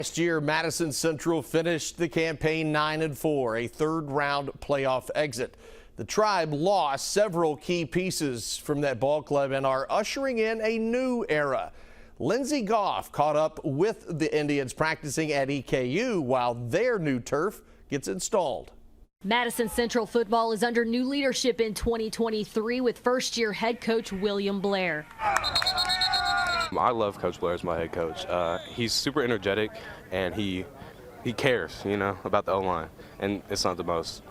Last year, Madison Central finished the campaign 9-4, a third-round playoff exit. The Tribe lost several key pieces from that ball club and are ushering in a new era. Lindsey Goff caught up with the Indians practicing at EKU while their new turf gets installed. Madison Central football is under new leadership in 2023 with first-year head coach William Blair. I love Coach Blair as my head coach. He's super energetic and he cares, about the O-line. And it's not the most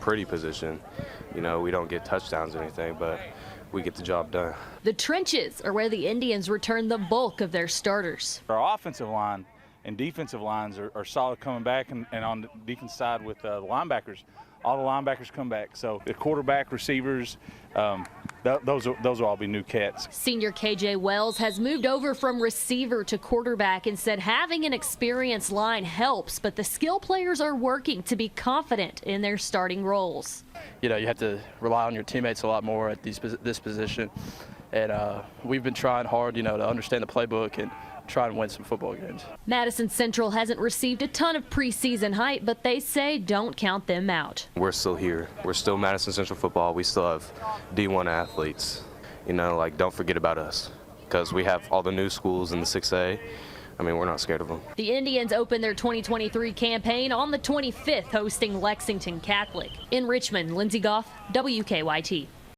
pretty position. We don't get touchdowns or anything, but we get the job done. The trenches are where the Indians return the bulk of their starters. Our offensive line and defensive lines are solid coming back, and on the defense side with the linebackers, all the linebackers come back. So the quarterback, receivers, those will all be new cats. Senior KJ Wells has moved over from receiver to quarterback and said having an experienced line helps, but the skill players are working to be confident in their starting roles. You have to rely on your teammates a lot more at this position, and we've been trying hard, to understand the playbook and try and win some football games. Madison Central hasn't received a ton of preseason hype, but they say don't count them out. We're still here. We're still Madison Central football. We still have D1 athletes. Don't forget about us, because we have all the new schools in the 6A. We're not scared of them. The Indians open their 2023 campaign on the 25th, hosting Lexington Catholic. In Richmond, Lindsey Goff, WKYT.